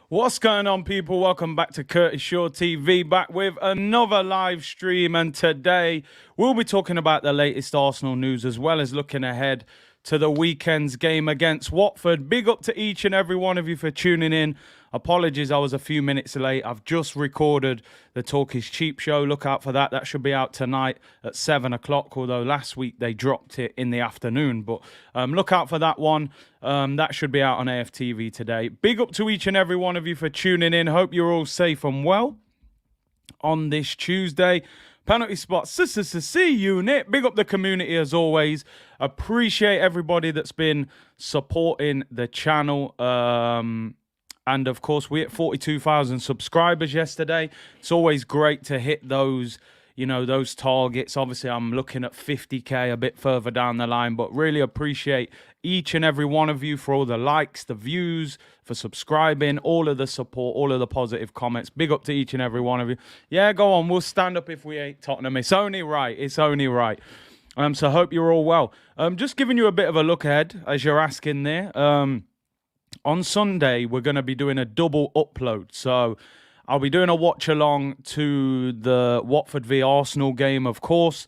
What's going on, people? Welcome back to Curtis Shaw TV, back with another live stream. And today we'll be talking about the latest Arsenal news as well as looking ahead to the weekend's game against Watford. Big up to each and every one of you for tuning in. Apologies, I was a few minutes late. I've just recorded the Talk is Cheap show. Look out for that. That should be out tonight at 7 o'clock, although last week they dropped it in the afternoon. But look out for that one. That should be out on AFTV today. Big up to each and every one of you for tuning in. Hope you're all safe and well on this Tuesday. Penalty spot, C unit. Big up the community as always. Appreciate everybody that's been supporting the channel. And of course, we hit 42,000 subscribers yesterday. It's always great to hit those, those targets. Obviously, I'm looking at 50K a bit further down the line, but really appreciate each and every one of you for all the likes, the views, for subscribing, all of the support, all of the positive comments. Big up to each and every one of you. Yeah, go on. We'll stand up if we ain't Tottenham. It's only right. It's only right. So I hope you're all well. Just giving you a bit of a look ahead, as you're asking there. On Sunday, we're going to be doing a double upload. So I'll be doing a watch along to the Watford v Arsenal game, of course.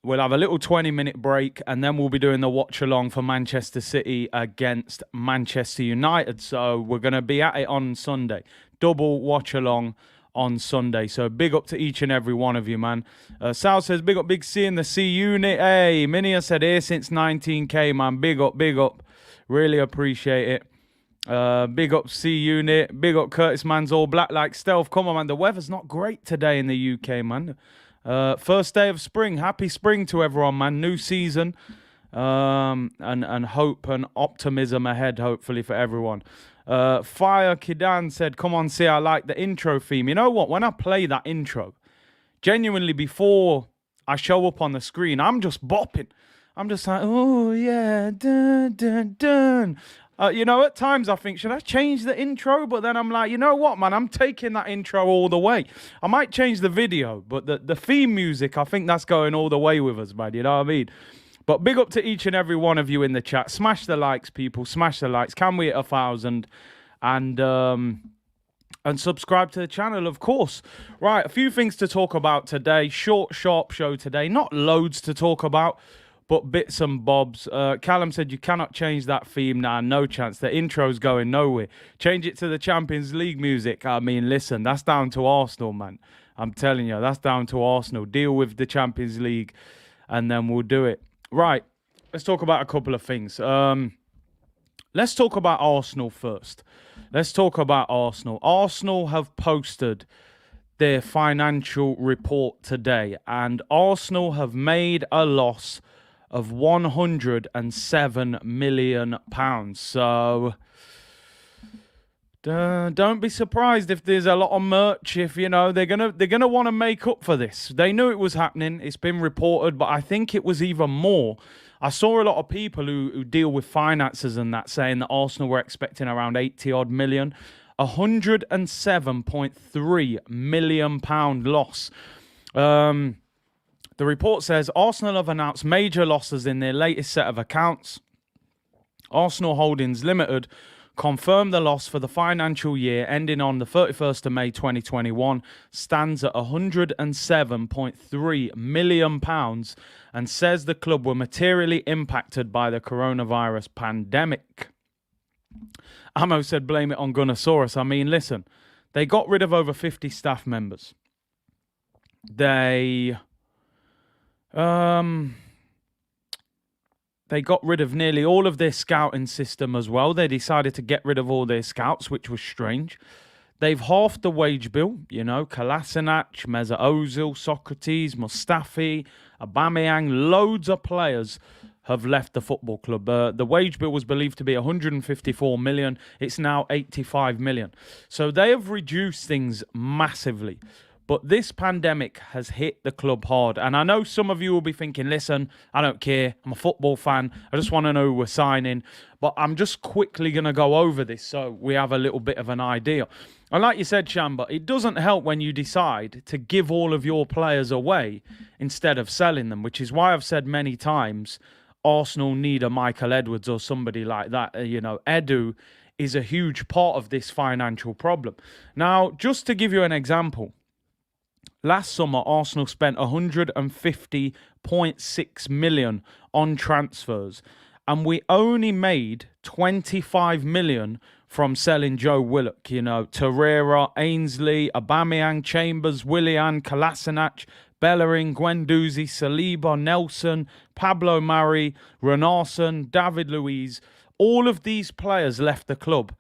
We'll have a little 20-minute break, and then we'll be doing the watch along for Manchester City against Manchester United. So we're going to be at it on Sunday. Double watch along on Sunday. So big up to each and every one of you, man. Sal says, big up Big C in the C unit. Hey, Minia said, here since 19K, man. Big up, big up. Really appreciate it. Big up C Unit, big up Curtis Man's all black like stealth. Come on, man, the weather's not great today in the UK, man. First day of spring, happy spring to everyone, man. New season, and hope and optimism ahead, hopefully for everyone. Fire Kidan said, come on, see, I like the intro theme. You know what, when I play that intro, genuinely before I show up on the screen, I'm just bopping. I'm just like, oh yeah, dun dun dun. At times I think, should I change the intro? But then I'm like, you know what, man? I'm taking that intro all the way. I might change the video, but the theme music, I think that's going all the way with us, man. You know what I mean? But big up to each and every one of you in the chat. Smash the likes, people. Smash the likes. Can we hit 1,000? And subscribe to the channel, of course. Right, a few things to talk about today. Short, sharp show today. Not loads to talk about, but bits and bobs. Callum said, you cannot change that theme now. No chance. The intro's going nowhere. Change it to the Champions League music. I mean, listen, that's down to Arsenal, man. I'm telling you, that's down to Arsenal. Deal with the Champions League, and then we'll do it. Right, let's talk about a couple of things. Let's talk about Arsenal first. Let's talk about Arsenal. Arsenal have posted their financial report today, and Arsenal have made a loss of £107 million. So don't be surprised if there's a lot of merch. If they're gonna want to make up for this. They knew it was happening. It's been reported, but I think it was even more. I saw a lot of people who deal with finances and that saying that Arsenal were expecting around 80 odd million. £107.3 million loss. The report says Arsenal have announced major losses in their latest set of accounts. Arsenal Holdings Limited confirmed the loss for the financial year ending on the 31st of May 2021 stands at £107.3 million and says the club were materially impacted by the coronavirus pandemic. Amo said blame it on Gunnosaurus. I mean, listen, they got rid of over 50 staff members. They got rid of nearly all of their scouting system as well. They decided to get rid of all their scouts, which was strange. They've halved the wage bill, Kolasinac, Mesut Ozil, Socrates, Mustafi, Aubameyang, loads of players have left the football club. The wage bill was believed to be 154 million. It's now 85 million. So they have reduced things massively. But this pandemic has hit the club hard. And I know some of you will be thinking, listen, I don't care. I'm a football fan. I just want to know who we're signing. But I'm just quickly going to go over this so we have a little bit of an idea. And like you said, Shamba, it doesn't help when you decide to give all of your players away instead of selling them, which is why I've said many times, Arsenal need a Michael Edwards or somebody like that. Edu is a huge part of this financial problem. Now, just to give you an example, last summer, Arsenal spent 150.6 million on transfers, and we only made 25 million from selling Joe Willock. You know, Torreira, Ainsley, Aubameyang, Chambers, Willian, Kolasinac, Bellerin, Guendouzi, Saliba, Nelson, Pablo Mari, Renarson, David Luiz. All of these players left the club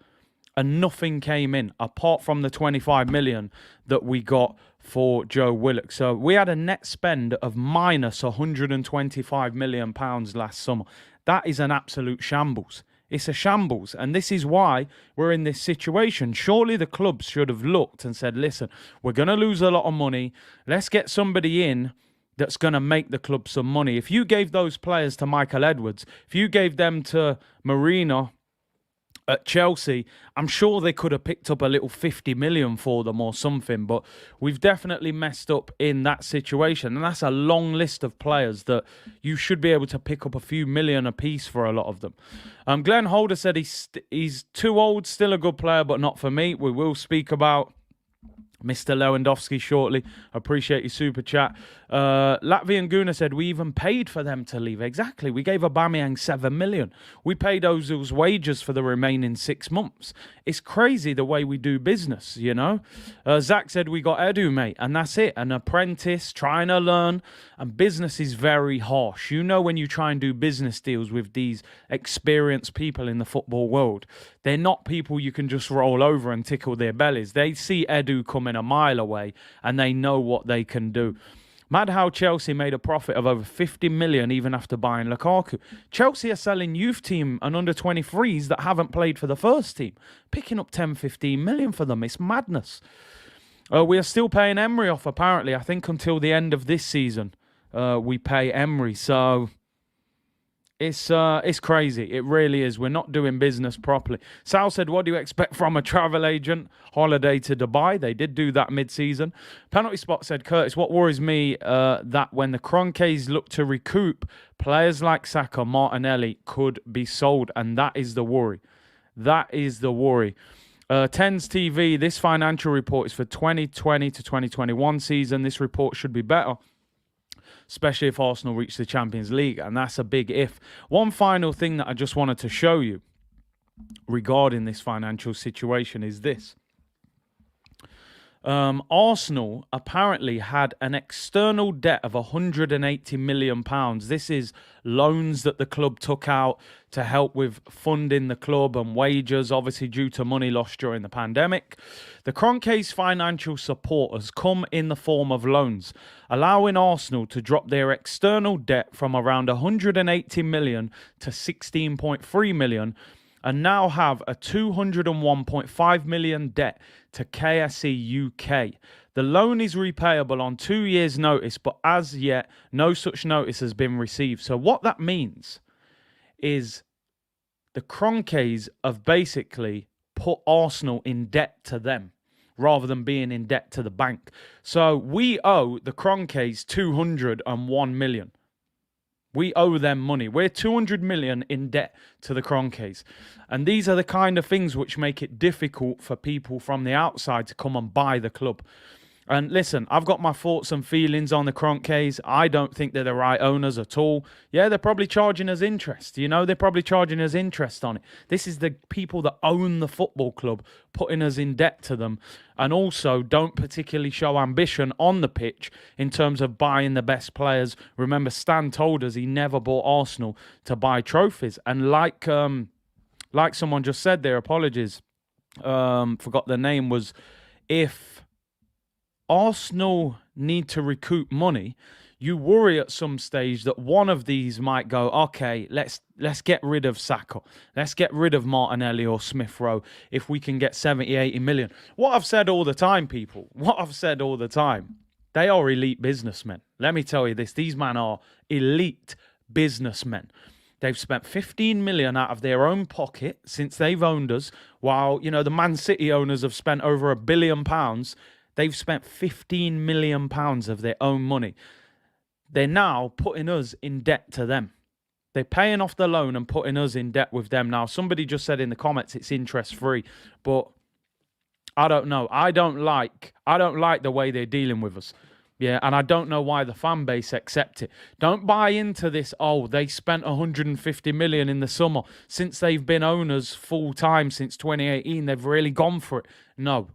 and nothing came in apart from the 25 million that we got for Joe Willock. So we had a net spend of minus 125 million pounds last summer. That is an absolute shambles. It's a shambles. And this is why we're in this situation. Surely the clubs should have looked and said, listen, we're going to lose a lot of money. Let's get somebody in that's going to make the club some money. If you gave those players to Michael Edwards, if you gave them to Marina at Chelsea, I'm sure they could have picked up a little 50 million for them or something, but we've definitely messed up in that situation. And that's a long list of players that you should be able to pick up a few million a piece for a lot of them. Glenn Holder said he's too old, still a good player, but not for me. We will speak about Mr. Lewandowski shortly. Appreciate your super chat. Latvian Guna said we even paid for them to leave. Exactly. We gave Aubameyang 7 million. We paid Ozil's wages for the remaining 6 months. It's crazy the way we do business, you know. Zach said we got Edu, mate, and that's it. An apprentice trying to learn, and business is very harsh. You know, when you try and do business deals with these experienced people in the football world, they're not people you can just roll over and tickle their bellies. They see Edu coming a mile away and they know what they can do. Mad how Chelsea made a profit of over 50 million even after buying Lukaku. Chelsea are selling youth team and under 23s that haven't played for the first team, picking up 10, 15 million for them. It's madness. We are still paying Emery off, apparently. I think until the end of this season, we pay Emery. So it's crazy. It really is. We're not doing business properly. Sal said, what do you expect from a travel agent? Holiday to Dubai. They did do that mid-season. Penalty Spot said, Curtis, what worries me that when the Kroenkes look to recoup, players like Saka, Martinelli could be sold. And that is the worry. That is the worry. Tens TV, this financial report is for 2020 to 2021 season. This report should be better, especially if Arsenal reach the Champions League, and that's a big if. One final thing that I just wanted to show you regarding this financial situation is this. Arsenal apparently had an external debt of £180 million. This is loans that the club took out to help with funding the club and wages, obviously due to money lost during the pandemic. The Kroenkes financial support has come in the form of loans, allowing Arsenal to drop their external debt from around 180 million to 16.3 million, and now have a 201.5 million debt to KSE UK. The loan is repayable on 2 years' notice, but as yet, no such notice has been received. So what that means is the Kroenkes have basically put Arsenal in debt to them rather than being in debt to the bank. So we owe the Kroenkes 201 million. We owe them money. We're 200 million in debt to the Kroenkes. And these are the kind of things which make it difficult for people from the outside to come and buy the club. And listen, I've got my thoughts and feelings on the Kroenkes. I don't think they're the right owners at all. Yeah, they're probably charging us interest. You know, they're probably charging us interest on it. This is the people that own the football club putting us in debt to them, and also don't particularly show ambition on the pitch in terms of buying the best players. Remember, Stan told us he never bought Arsenal to buy trophies. And like someone just said there, apologies, forgot the name, was if Arsenal need to recoup money, you worry at some stage that one of these might go, okay, let's get rid of Saka. Let's get rid of Martinelli or Smith Rowe if we can get 70, 80 million. What I've said all the time, people, they are elite businessmen. Let me tell you this, these men are elite businessmen. They've spent 15 million out of their own pocket since they've owned us, while, you know, the Man City owners have spent over £1 billion. They've spent 15 million pounds of their own money. They're now putting us in debt to them. They're paying off the loan and putting us in debt with them. Now, somebody just said in the comments it's interest-free, but I don't know. I don't like the way they're dealing with us. Yeah, and I don't know why the fan base accept it. Don't buy into this, oh, they spent 150 million in the summer. Since they've been owners full-time since 2018, they've really gone for it. No.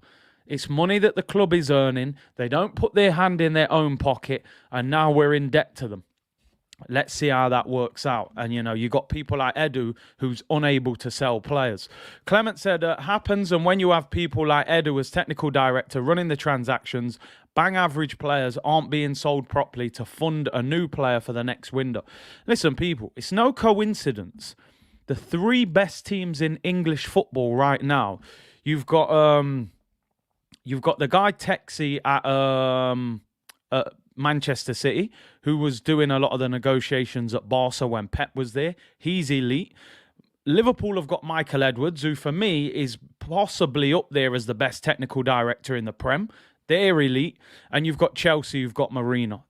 It's money that the club is earning. They don't put their hand in their own pocket, and now we're in debt to them. Let's see how that works out. And, you got people like Edu who's unable to sell players. Clement said, happens, and when you have people like Edu as technical director running the transactions, bang average players aren't being sold properly to fund a new player for the next window. Listen, people, it's no coincidence. The three best teams in English football right now, you've got the guy Texie at Manchester City, who was doing a lot of the negotiations at Barca when Pep was there. He's elite. Liverpool have got Michael Edwards, who for me is possibly up there as the best technical director in the Prem. They're elite. And you've got Chelsea, you've got Marina.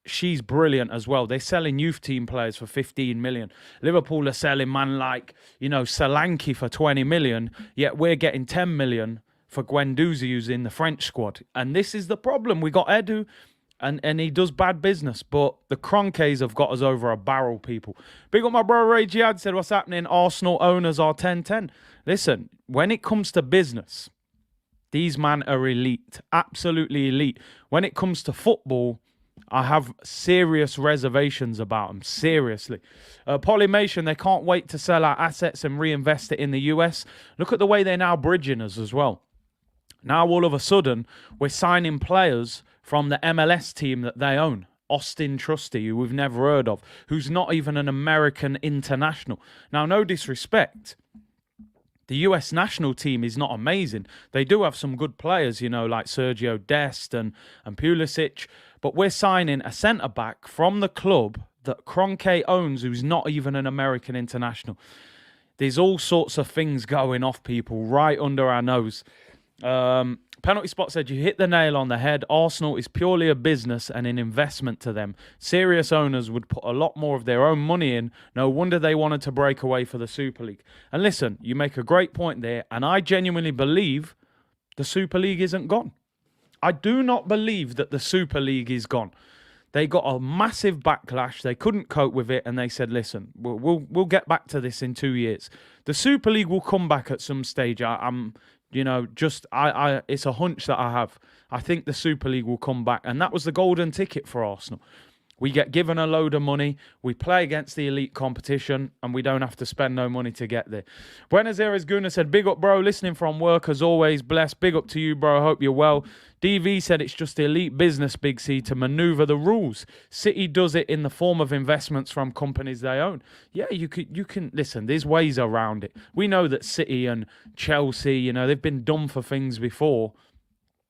She's brilliant as well. They're selling youth team players for 15 million. Liverpool are selling man like, Solanke for 20 million, yet we're getting 10 million for Guendouzi, who's in the French squad. And this is the problem. We got Edu, and he does bad business, but the Kroenkes have got us over a barrel, people. Big up my bro Ray Jihad said, what's happening? Arsenal owners are 10-10. Listen, when it comes to business, these men are elite, absolutely elite. When it comes to football, I have serious reservations about them, seriously. Polymation, they can't wait to sell our assets and reinvest it in the US. Look at the way they're now bridging us as well. Now, all of a sudden, we're signing players from the MLS team that they own. Austin Trusty, who we've never heard of, who's not even an American international. Now, no disrespect. The US national team is not amazing. They do have some good players, like Sergio Dest and Pulisic. But we're signing a centre-back from the club that Kroenke owns, who's not even an American international. There's all sorts of things going off, people, right under our nose. Penalty Spot said, you hit the nail on the head. Arsenal is purely a business and an investment to them. Serious owners would put a lot more of their own money in. No wonder they wanted to break away for the Super League. And listen, you make a great point there, and I genuinely believe the Super League isn't gone. I do not believe that the Super League is gone. They got a massive backlash. They couldn't cope with it, and they said, listen, we'll get back to this in 2 years. The Super League will come back at some stage. It's a hunch that I have. I think the Super League will come back. And that was the golden ticket for Arsenal. We get given a load of money. We play against the elite competition, and we don't have to spend no money to get there. Buenos Aires Guna said, big up, bro. Listening from work as always. Blessed. Big up to you, bro. I hope you're well. DV said it's just elite business, Big C, to maneuver the rules. City does it in the form of investments from companies they own. Yeah, you can listen, there's ways around it. We know that City and Chelsea, they've been done for things before.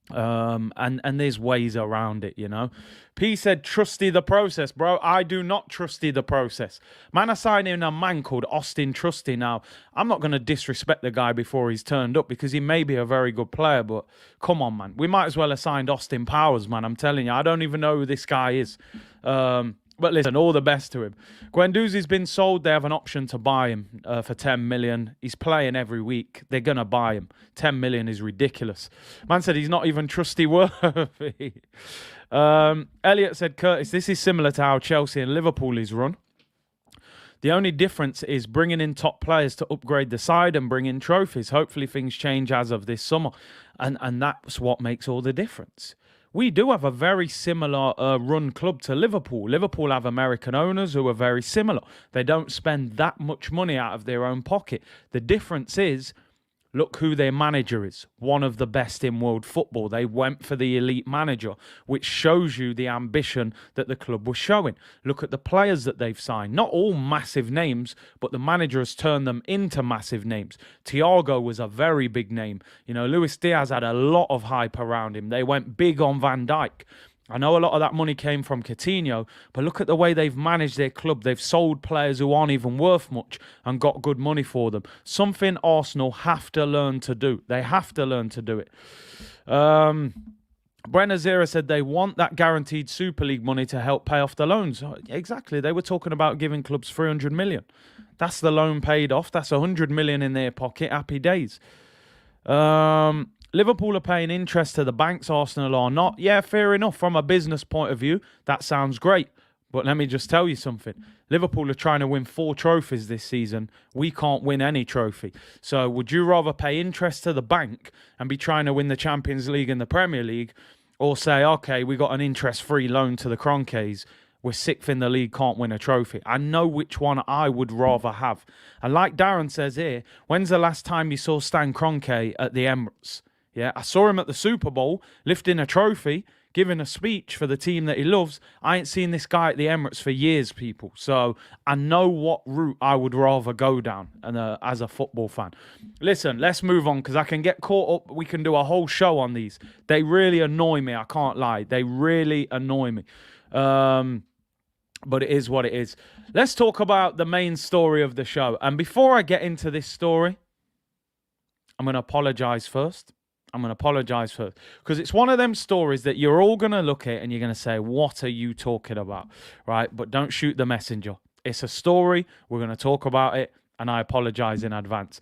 And there's ways around it, P said, trusty the process, bro. I do not trusty the process. Man, I signed in a man called Austin Trusty. Now, I'm not going to disrespect the guy before he's turned up, because he may be a very good player, but come on, man. We might as well have signed Austin Powers, man. I'm telling you, I don't even know who this guy is. But listen, all the best to him. Guendouzi's been sold. They have an option to buy him for 10 million. He's playing every week. They're going to buy him. 10 million is ridiculous. Man said he's not even trusty worthy. Elliot said, Curtis, this is similar to how Chelsea and Liverpool is run. The only difference is bringing in top players to upgrade the side and bring in trophies. Hopefully things change as of this summer. And that's what makes all the difference. We do have a very similar run club to Liverpool. Liverpool have American owners who are very similar. They don't spend that much money out of their own pocket. The difference is, look who their manager is. One of the best in world football. They went for the elite manager, which shows you the ambition that the club was showing. Look at the players that they've signed. Not all massive names, but the manager has turned them into massive names. Thiago was a very big name. Luis Diaz had a lot of hype around him. They went big on Van Dijk. I know a lot of that money came from Coutinho, but look at the way they've managed their club. They've sold players who aren't even worth much and got good money for them. Something Arsenal have to learn to do. They have to learn to do it. Brenner Zera said they want that guaranteed Super League money to help pay off the loans. Exactly. They were talking about giving clubs 300 million. That's the loan paid off. That's 100 million in their pocket. Happy days. Liverpool are paying interest to the banks. Arsenal are not. Yeah, fair enough. From a business point of view, that sounds great. But let me just tell you something. Liverpool are trying to win 4 trophies this season. We can't win any trophy. So would you rather pay interest to the bank and be trying to win the Champions League and the Premier League, or say, okay, we got an interest-free loan to the Kroenkes, we're 6th in the league, can't win a trophy? I know which one I would rather have. And like Darren says here, when's the last time you saw Stan Kroenke at the Emirates? Yeah, I saw him at the Super Bowl lifting a trophy, giving a speech for the team that he loves. I ain't seen this guy at the Emirates for years, people. So I know what route I would rather go down as a football fan. Listen, let's move on because I can get caught up. We can do a whole show on these. They really annoy me. I can't lie. They really annoy me. But it is what it is. Let's talk about the main story of the show. And before I get into this story, I'm going to apologize first. Because it's one of them stories that you're all going to look at and you're going to say, what are you talking about? Right? But don't shoot the messenger. It's a story. We're going to talk about it. And I apologize in advance.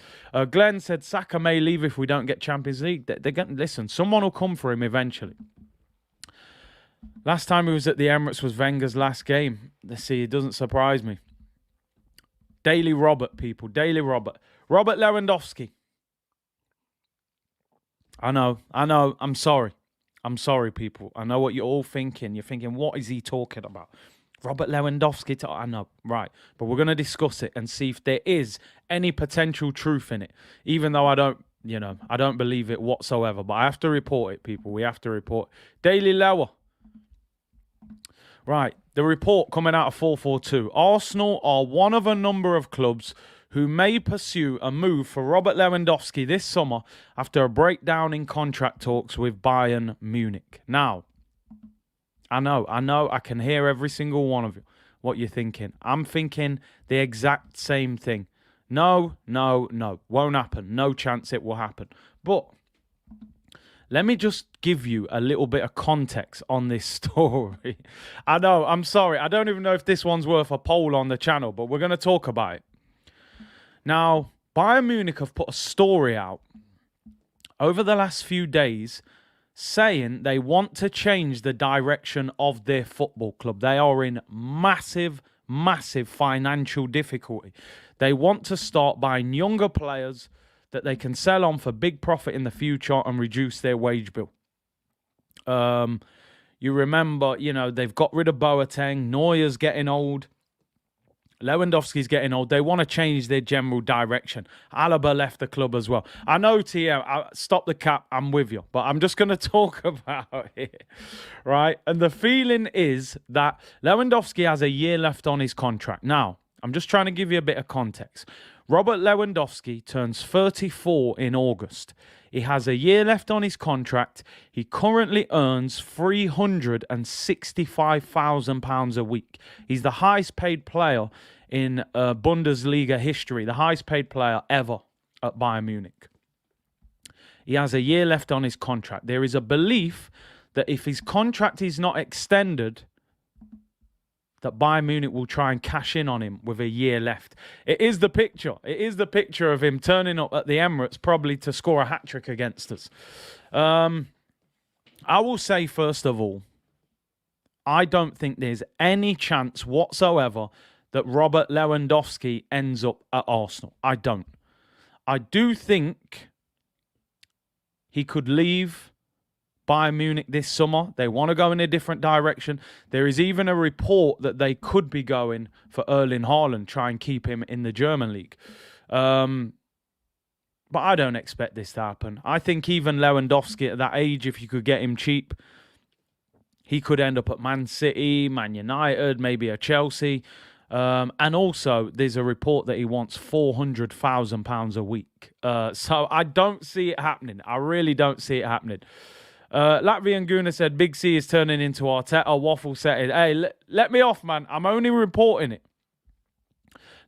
Glenn said Saka may leave if we don't get Champions League. Listen, someone will come for him eventually. Last time he was at the Emirates was Wenger's last game. Let's see, it doesn't surprise me. Daily Robert, people. Daily Robert. Robert Lewandowski. I know. I'm sorry, people. I know what you're all thinking. You're thinking, what is he talking about? Robert Lewandowski. I know, right. But we're going to discuss it and see if there is any potential truth in it. Even though I don't believe it whatsoever. But I have to report it, people. We have to report. Daily Lewer. Right. The report coming out of 442. Arsenal are one of a number of clubs who may pursue a move for Robert Lewandowski this summer after a breakdown in contract talks with Bayern Munich. Now, I know, I can hear every single one of you, what you're thinking. I'm thinking the exact same thing. No, won't happen. No chance it will happen. But let me just give you a little bit of context on this story. I know, I'm sorry. I don't even know if this one's worth a poll on the channel, but we're going to talk about it. Now, Bayern Munich have put a story out over the last few days saying they want to change the direction of their football club. They are in massive financial difficulty. They want to start buying younger players that they can sell on for big profit in the future and reduce their wage bill. You remember, they've got rid of Boateng. Neuer's getting old. Lewandowski's getting old. They want to change their general direction. Alaba left the club as well. I know, TM, stop the cap. I'm with you. But I'm just going to talk about it, right? And the feeling is that Lewandowski has a year left on his contract. Now, I'm just trying to give you a bit of context. Robert Lewandowski turns 34 in August. He has a year left on his contract. He currently earns £365,000 a week. He's the highest paid player in Bundesliga history, the highest paid player ever at Bayern Munich. He has a year left on his contract. There is a belief that if his contract is not extended, that Bayern Munich will try and cash in on him with a year left. It is the picture. It is the picture of him turning up at the Emirates probably to score a hat-trick against us. I will say, first of all, I don't think there's any chance whatsoever that Robert Lewandowski ends up at Arsenal. I don't. I do think he could leave Bayern Munich this summer. They want to go in a different direction. There is even a report that they could be going for Erling Haaland, try and keep him in the German league. But I don't expect this to happen. I think even Lewandowski at that age, if you could get him cheap, he could end up at Man City, Man United, maybe a Chelsea. And also, there's a report that he wants £400,000 a week. So I don't see it happening. I really don't see it happening. Latvian Guna said, Big C is turning into Arteta. Waffle said, hey, let me off, man. I'm only reporting it.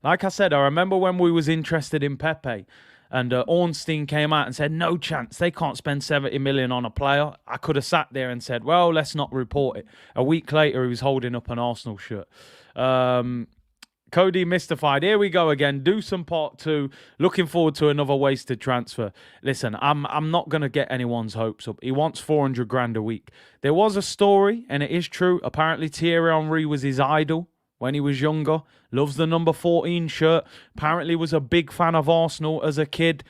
Like I said, I remember when we was interested in Pepe. And Ornstein came out and said, no chance, they can't spend 70 million on a player. I could have sat there and said, well, let's not report it. A week later, he was holding up an Arsenal shirt. Cody Mystified, here we go again. Do some part 2. Looking forward to another wasted transfer. Listen, I'm not going to get anyone's hopes up. He wants 400 grand a week. There was a story, and it is true. Apparently, Thierry Henry was his idol when he was younger. Loves the number 14 shirt. Apparently was a big fan of Arsenal as a kid.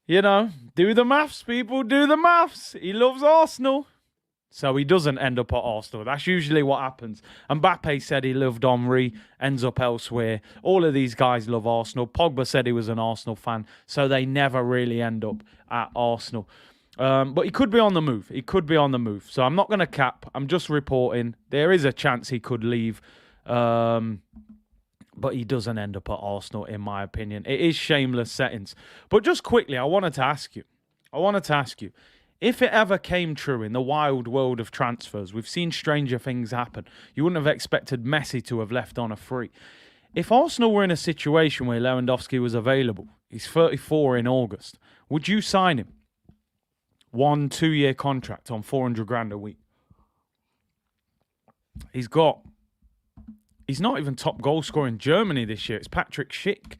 You know, do the maths, people. Do the maths. He loves Arsenal. So he doesn't end up at Arsenal. That's usually what happens. Mbappe said he loved Henry, ends up elsewhere. All of these guys love Arsenal. Pogba said he was an Arsenal fan, so they never really end up at Arsenal. But he could be on the move. He could be on the move. So I'm not going to cap. I'm just reporting. There is a chance he could leave. But he doesn't end up at Arsenal, in my opinion. It is shameless settings. But just quickly, I wanted to ask you. If it ever came true in the wild world of transfers, we've seen stranger things happen. You wouldn't have expected Messi to have left on a free. If Arsenal were in a situation where Lewandowski was available, he's 34 in August, would you sign him? 1-2-year contract on 400 grand a week. He's not even top goal scorer in Germany this year. It's Patrick Schick.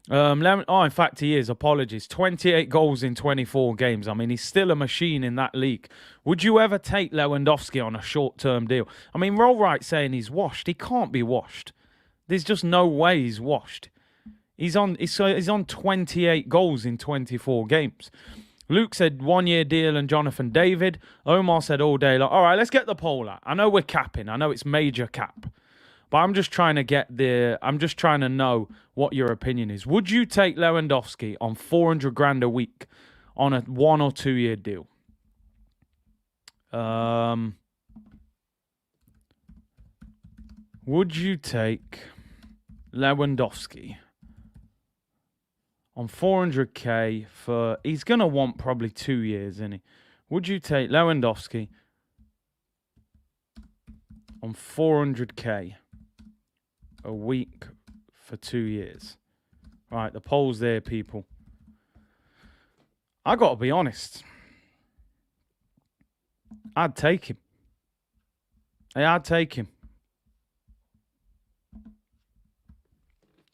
In fact, he is. Apologies. 28 goals in 24 games. I mean, he's still a machine in that league. Would you ever take Lewandowski on a short-term deal? I mean, Roll Right saying he's washed. He can't be washed. There's just no way he's washed. He's on 28 goals in 24 games. Luke said 1-year deal and Jonathan David. Omar said all day long. All right, let's get the poll out. I know we're capping. I know it's major cap. But I'm just trying to know what your opinion is. Would you take Lewandowski on 400 grand a week on a 1 or 2 year deal? Would you take Lewandowski on 400k for... He's going to want probably 2 years, isn't he? Would you take Lewandowski on 400k a week for 2 years? Right, the poll's there, people. I got to be honest. I'd take him. I'd take him.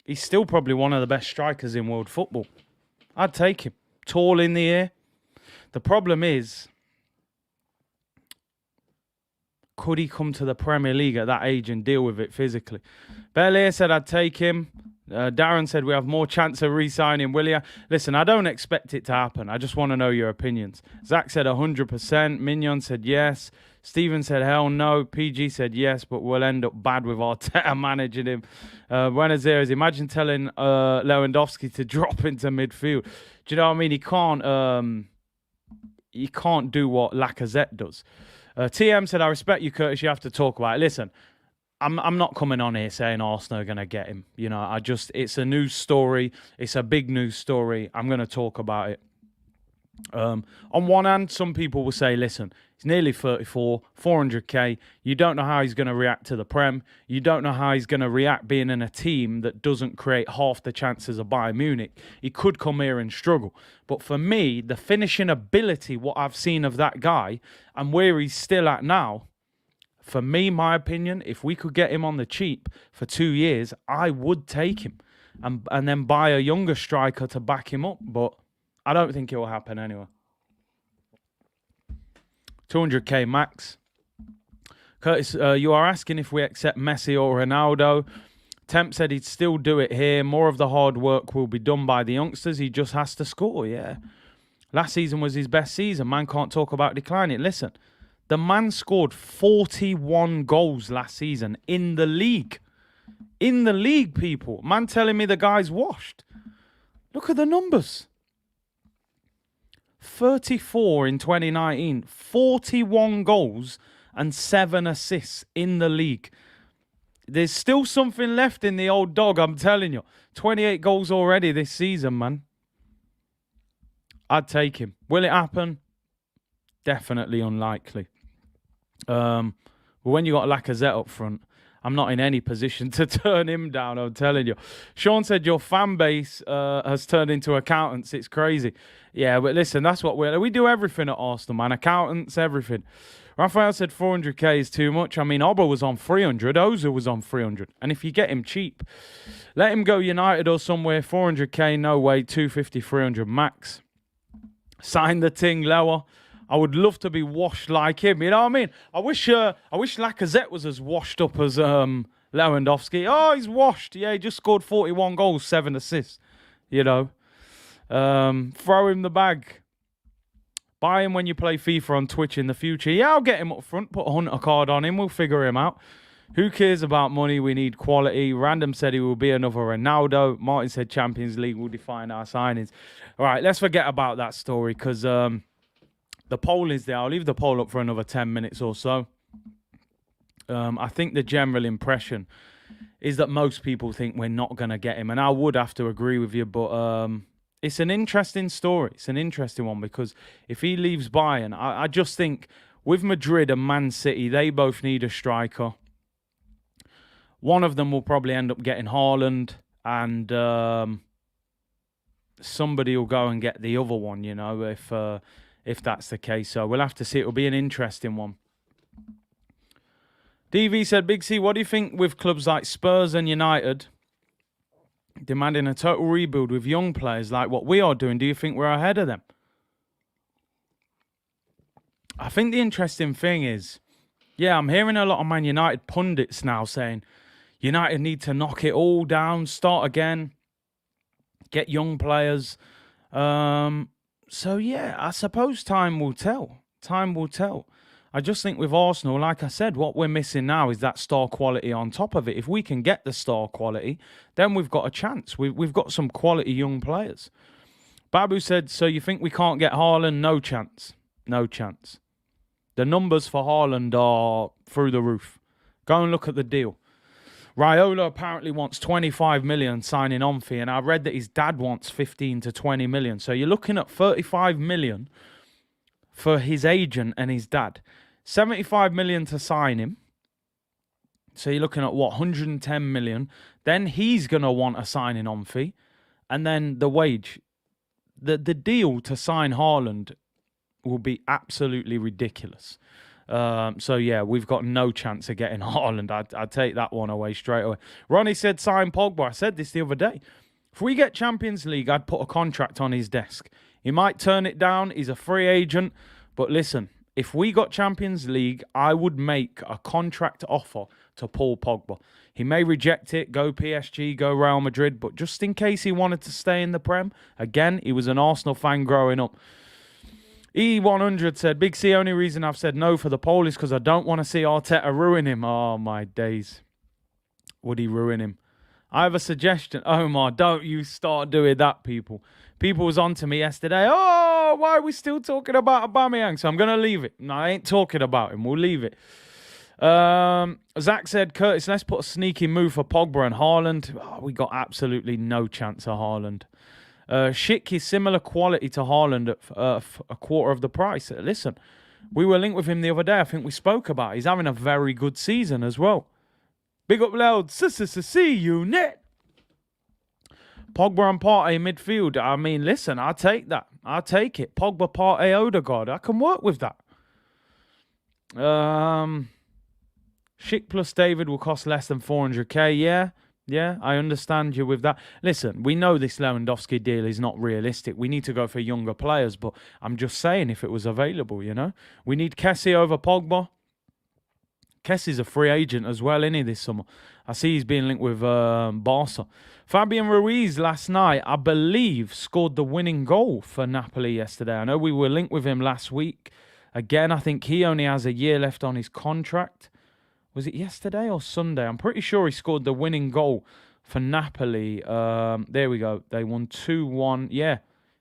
He's still probably one of the best strikers in world football. I'd take him. Tall in the air. The problem is, could he come to the Premier League at that age and deal with it physically? Belair said I'd take him. Darren said we have more chance of re-signing Willian. Listen, I don't expect it to happen. I just want to know your opinions. Zach said 100%. Mignon said yes. Steven said hell no. PG said yes, but we'll end up bad with Arteta managing him. Buenos Aires, imagine telling Lewandowski to drop into midfield. Do you know what I mean? He can't do what Lacazette does. TM said, I respect you, Curtis. You have to talk about it. Listen, I'm not coming on here saying Arsenal are going to get him. You know, it's a news story. It's a big news story. I'm going to talk about it. On one hand, some people will say, listen, he's nearly 34, 400k. You don't know how he's going to react to the Prem. You don't know how he's going to react being in a team that doesn't create half the chances of Bayern Munich. He could come here and struggle. But for me, the finishing ability, what I've seen of that guy and where he's still at now, for me, my opinion, if we could get him on the cheap for 2 years, I would take him and then buy a younger striker to back him up. But I don't think it will happen anyway. 200k max. Curtis, you are asking if we accept Messi or Ronaldo. Temp said he'd still do it here. More of the hard work will be done by the youngsters. He just has to score, yeah. Last season was his best season. Man can't talk about declining. Listen, the man scored 41 goals last season in the league. In the league, people. Man telling me the guy's washed. Look at the numbers. 34 in 2019, 41 goals and 7 assists in the league. There's still something left in the old dog, I'm telling you. 28 goals already this season, man. I'd take him. Will it happen? Definitely unlikely. But when you got Lacazette up front, I'm not in any position to turn him down, I'm telling you. Sean said your fan base has turned into accountants. It's crazy. Yeah, but listen, that's what we do everything at Arsenal, man. Accountants, everything. Raphael said 400k is too much. I mean, Oba was on 300. Ozil was on 300. And if you get him cheap, let him go United or somewhere. 400k, no way. 250, 300 max. Sign the thing lower. I would love to be washed like him. You know what I mean? I wish Lacazette was as washed up as Lewandowski. Oh, he's washed. Yeah, he just scored 41 goals, 7 assists. You know, throw him the bag. Buy him when you play FIFA on Twitch in the future. Yeah, I'll get him up front. Put a Hunter card on him. We'll figure him out. Who cares about money? We need quality. Random said he will be another Ronaldo. Martin said Champions League will define our signings. All right, let's forget about that story because the poll is there. I'll leave the poll up for another 10 minutes or so. I think the general impression is that most people think we're not going to get him. And I would have to agree with you, but it's an interesting story. It's an interesting one because if he leaves Bayern, I just think with Madrid and Man City, they both need a striker. One of them will probably end up getting Haaland, and somebody will go and get the other one, you know, if that's the case. So we'll have to see. It'll be an interesting one. DV said, Big C, what do you think with clubs like Spurs and United demanding a total rebuild with young players like what we are doing? Do you think we're ahead of them? I think the interesting thing is, yeah, I'm hearing a lot of Man United pundits now saying United need to knock it all down, start again, get young players. So, yeah, I suppose time will tell. Time will tell. I just think with Arsenal, like I said, what we're missing now is that star quality on top of it. If we can get the star quality, then we've got a chance. We've got some quality young players. Babu said, so you think we can't get Haaland? No chance. No chance. The numbers for Haaland are through the roof. Go and look at the deal. Raiola apparently wants 25 million signing on fee, and I read that his dad wants 15 to 20 million. So you're looking at 35 million for his agent and his dad. 75 million to sign him. So you're looking at, what, 110 million. Then he's going to want a signing on fee. And then the wage. The deal to sign Haaland will be absolutely ridiculous. So, yeah, we've got no chance of getting Haaland. I'd take that one away straight away. Ronnie said sign Pogba. I said this the other day. If we get Champions League, I'd put a contract on his desk. He might turn it down. He's a free agent. But listen, if we got Champions League, I would make a contract offer to Paul Pogba. He may reject it, go PSG, go Real Madrid, but just in case he wanted to stay in the Prem, again, he was an Arsenal fan growing up. E100 said, Big C, only reason I've said no for the poll is because I don't want to see Arteta ruin him. Oh, my days. Would he ruin him? I have a suggestion. Omar, don't you start doing that, people. People was on to me yesterday. Oh, why are we still talking about Aubameyang? So I'm going to leave it. No, I ain't talking about him. We'll leave it. Zach said, Curtis, let's put a sneaky move for Pogba and Haaland. Oh, we got absolutely no chance of Haaland. Schick is similar quality to Haaland at a quarter of the price. Listen, we were linked with him the other day. I think we spoke about it. He's having a very good season as well. Big up loud. See you net. Pogba and Partey midfield. I mean, listen, I'll take that. I'll take it. Pogba, Partey, Odegaard. I can work with that. Schick plus David will cost less than 400k. Yeah, I understand you with that. Listen, we know this Lewandowski deal is not realistic. We need to go for younger players, but I'm just saying if it was available, you know. We need Kessie over Pogba. Kessie's a free agent as well, isn't he, this summer? I see he's being linked with Barca. Fabian Ruiz last night, I believe, scored the winning goal for Napoli yesterday. I know we were linked with him last week. Again, I think he only has a year left on his contract. Was it yesterday or Sunday? I'm pretty sure he scored the winning goal for Napoli. There we go. They won 2-1. Yeah,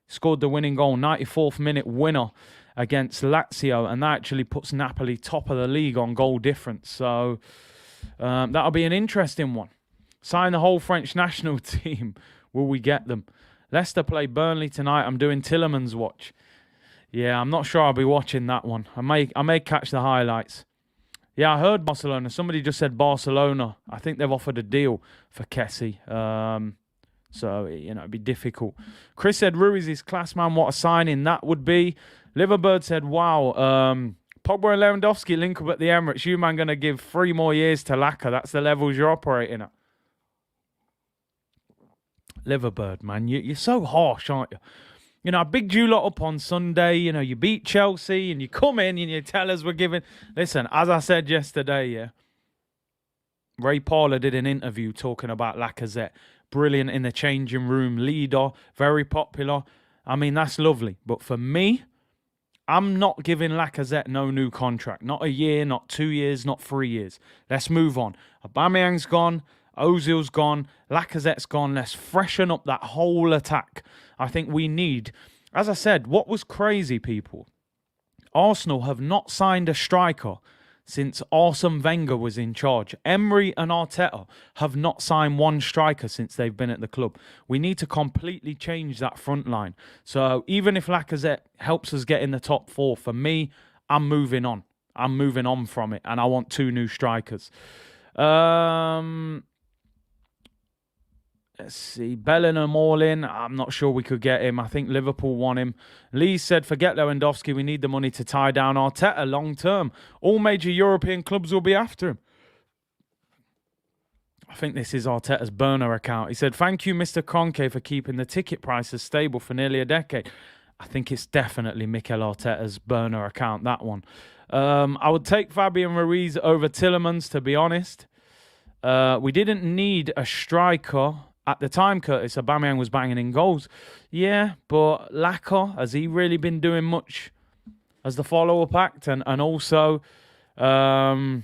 scored the winning goal. 94th minute winner against Lazio. And that actually puts Napoli top of the league on goal difference. So that'll be an interesting one. Sign the whole French national team. Will we get them? Leicester play Burnley tonight. I'm doing Tillerman's watch. Yeah, I'm not sure I'll be watching that one. I may catch the highlights. Yeah, I heard Barcelona. Somebody just said Barcelona. I think they've offered a deal for Kessie. So, it'd be difficult. Chris said, Ruiz is class, man. What a signing that would be. Liverbird said, wow, Pogba and Lewandowski link up at the Emirates. You, man, going to give 3 more years to Laka. That's the levels you're operating at. Liverbird, man. You're so harsh, aren't you? I bigged you lot up on Sunday. You beat Chelsea and you come in and you tell us we're giving... Listen, as I said yesterday, yeah, Ray Parlour did an interview talking about Lacazette. Brilliant in the changing room, leader, very popular. I mean, that's lovely. But for me, I'm not giving Lacazette no new contract. Not a year, not 2 years, not 3 years. Let's move on. Aubameyang's gone. Ozil's gone. Lacazette's gone. Let's freshen up that whole attack. I think we need... As I said, what was crazy, people? Arsenal have not signed a striker since Arsene Wenger was in charge. Emery and Arteta have not signed one striker since they've been at the club. We need to completely change that front line. So even if Lacazette helps us get in the top 4, for me, I'm moving on. I'm moving on from it, and I want 2 new strikers. Let's see. Bellingham all in. I'm not sure we could get him. I think Liverpool want him. Lee said, forget Lewandowski. We need the money to tie down Arteta long term. All major European clubs will be after him. I think this is Arteta's burner account. He said, thank you, Mr. Kroenke, for keeping the ticket prices stable for nearly a decade. I think it's definitely Mikel Arteta's burner account, that one. I would take Fabian Ruiz over Tielemans, to be honest. We didn't need a striker. At the time, Curtis, Aubameyang was banging in goals. Yeah, but Laka, has he really been doing much as the follow-up act? And also, yeah,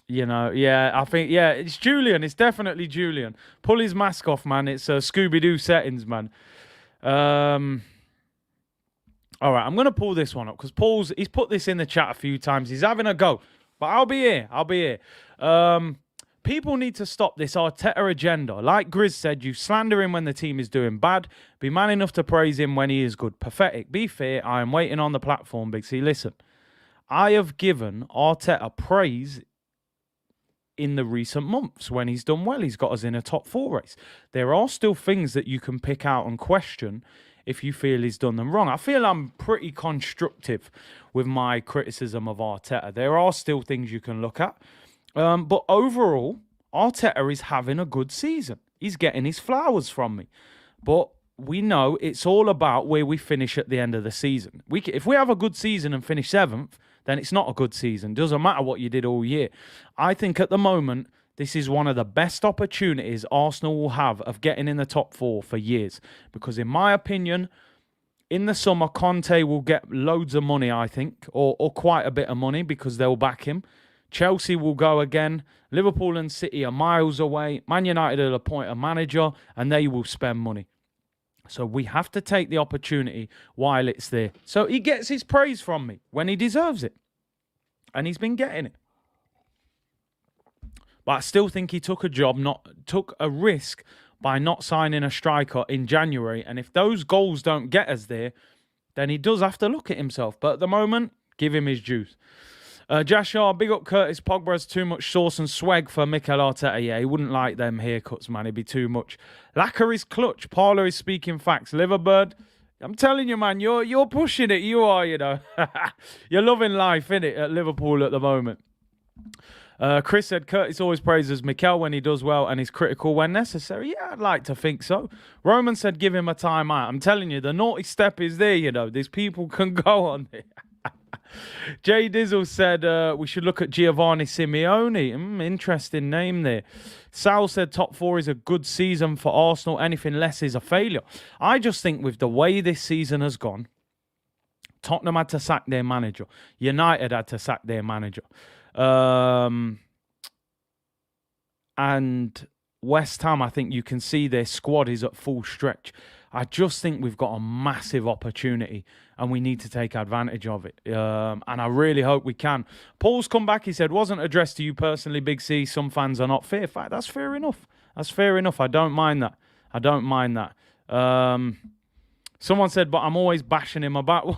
I think, it's Julian. It's definitely Julian. Pull his mask off, man. It's Scooby-Doo settings, man. All right, I'm going to pull this one up because he's put this in the chat a few times. He's having a go. But I'll be here. People need to stop this Arteta agenda. Like Grizz said, you slander him when the team is doing bad. Be man enough to praise him when he is good. Pathetic. Be fair. I am waiting on the platform, Big C. Listen, I have given Arteta praise in the recent months when he's done well. He's got us in a top 4 race. There are still things that you can pick out and question if you feel he's done them wrong. I feel I'm pretty constructive with my criticism of Arteta. There are still things you can look at. But overall, Arteta is having a good season. He's getting his flowers from me. But we know it's all about where we finish at the end of the season. If we have a good season and finish 7th, then it's not a good season. Doesn't matter what you did all year. I think at the moment, this is one of the best opportunities Arsenal will have of getting in the top 4 for years. Because in my opinion, in the summer, Conte will get loads of money, I think, or quite a bit of money because they'll back him. Chelsea will go again. Liverpool and City are miles away. Man United will appoint a manager and they will spend money. So we have to take the opportunity while it's there. So he gets his praise from me when he deserves it. And he's been getting it. But I still think he took a risk by not signing a striker in January. And if those goals don't get us there, then he does have to look at himself. But at the moment, give him his juice. Jashar, big up Curtis. Pogba has too much sauce and swag for Mikel Arteta. Yeah, he wouldn't like them haircuts, man. It'd be too much. Lacquer is clutch. Parlour is speaking facts. Liverbird, I'm telling you, man, you're pushing it. You are, You're loving life, innit, at Liverpool at the moment. Chris said, Curtis always praises Mikel when he does well and is critical when necessary. Yeah, I'd like to think so. Roman said, give him a timeout. I'm telling you, the naughty step is there, These people can go on there. Jay Dizzle said we should look at Giovanni Simeone. Interesting name there. Sal said top 4 is a good season for Arsenal. Anything less is a failure. I just think with the way this season has gone, Tottenham had to sack their manager. United had to sack their manager. And West Ham, I think you can see their squad is at full stretch. I just think we've got a massive opportunity and we need to take advantage of it. And I really hope we can. Paul's come back. He said, wasn't addressed to you personally, Big C. Some fans are not fair. That's fair enough. That's fair enough. I don't mind that. Someone said, but I'm always bashing him about...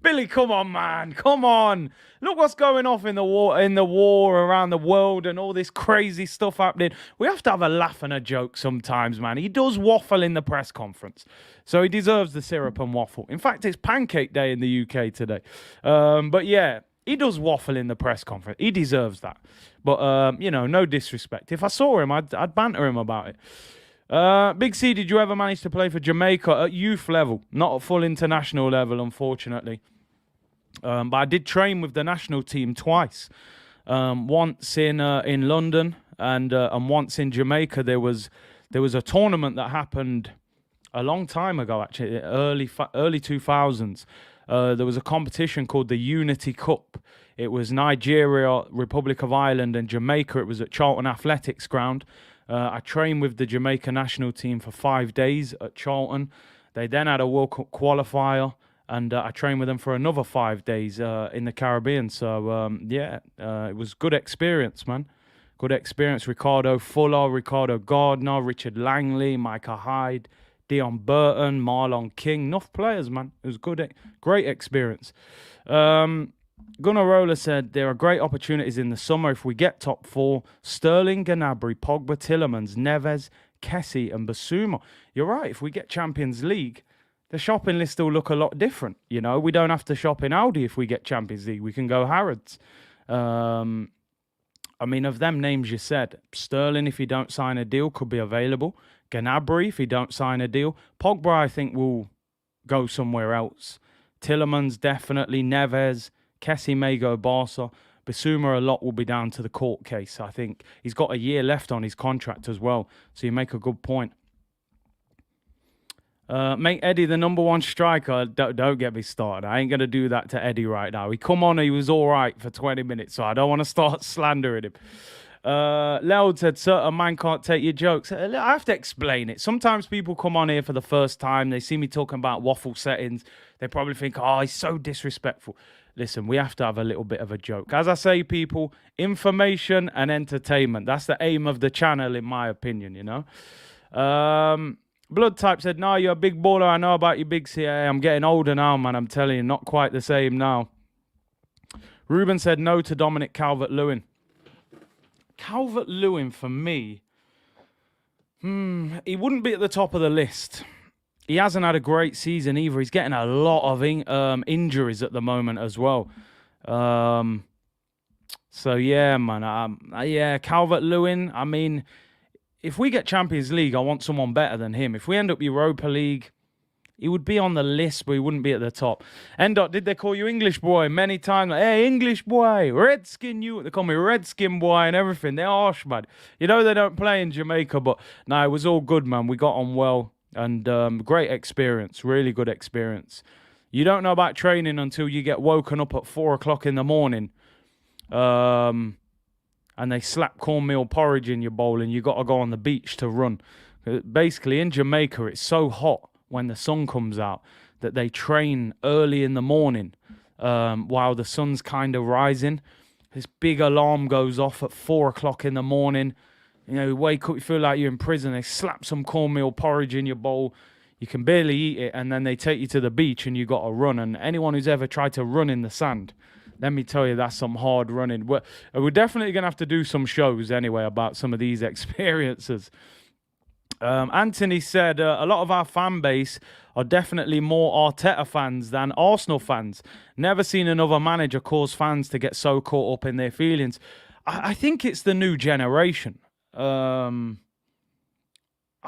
Billy, come on, man. Come on. Look what's going off in the war around the world and all this crazy stuff happening. We have to have a laugh and a joke sometimes, man. He does waffle in the press conference. So he deserves the syrup and waffle. In fact, it's pancake day in the UK today. But yeah, he does waffle in the press conference. He deserves that. But, no disrespect. If I saw him, I'd banter him about it. Big C, did you ever manage to play for Jamaica at youth level? Not at full international level, unfortunately. But I did train with the national team twice. Once in London and once in Jamaica. There was a tournament that happened a long time ago, actually, early 2000s. There was a competition called the Unity Cup. It was Nigeria, Republic of Ireland, and Jamaica. It was at Charlton Athletics Ground. I trained with the Jamaica national team for 5 days at Charlton. They then had a World Cup qualifier, and I trained with them for another 5 days in the Caribbean. So, it was good experience, man. Good experience. Ricardo Fuller, Ricardo Gardner, Richard Langley, Micah Hyde, Dion Burton, Marlon King. Enough players, man. It was good, great experience. Gunnar Roller said, there are great opportunities in the summer if we get top four. Sterling, Gnabry, Pogba, Tillemans, Neves, Kessie and Basuma. You're right. If we get Champions League, the shopping list will look a lot different. You know, we don't have to shop in Aldi if we get Champions League. We can go Harrods. Of them names you said, Sterling, if he don't sign a deal, could be available. Gnabry, if he don't sign a deal. Pogba, I think, will go somewhere else. Tillemans, definitely. Neves. Kessie may go Barca. Basuma, a lot will be down to the court case. I think he's got a year left on his contract as well. So you make a good point. Make Eddie the number one striker. Don't get me started. I ain't going to do that to Eddie right now. He was all right for 20 minutes, so I don't want to start slandering him. Leod said, certain man can't take your jokes. I have to explain it. Sometimes people come on here for the first time. They see me talking about waffle settings. They probably think, oh, he's so disrespectful. Listen, we have to have a little bit of a joke. As I say, people, information and entertainment. That's the aim of the channel, in my opinion, you know. Blood Type said, no, you're a big baller. I know about you, big CA. I'm getting older now, man. I'm telling you, not quite the same now. Ruben said no to Dominic Calvert-Lewin. Calvert-Lewin, for me, he wouldn't be at the top of the list. He hasn't had a great season either. He's getting a lot of injuries at the moment as well. So, yeah, man. Calvert-Lewin, I mean, if we get Champions League, I want someone better than him. If we end up Europa League, he would be on the list, but he wouldn't be at the top. Endot, did they call you English boy many times? Like, hey, English boy, Redskin you. They call me Redskin boy and everything. They're harsh, man. You know they don't play in Jamaica, but no, it was all good, man. We got on well. And great experience, really good experience. You don't know about training until you get woken up at 4 o'clock in the morning and they slap cornmeal porridge in your bowl and you got to go on the beach to run. Basically, in Jamaica, it's so hot when the sun comes out that they train early in the morning while the sun's kind of rising. This big alarm goes off at 4 o'clock in the morning. You know, you wake up, you feel like you're in prison. They slap some cornmeal porridge in your bowl. You can barely eat it, and then they take you to the beach, and you got to run. And anyone who's ever tried to run in the sand, let me tell you, that's some hard running. We're definitely going to have to do some shows anyway about some of these experiences. Anthony said, a lot of our fan base are definitely more Arteta fans than Arsenal fans. Never seen another manager cause fans to get so caught up in their feelings. I think it's the new generation. I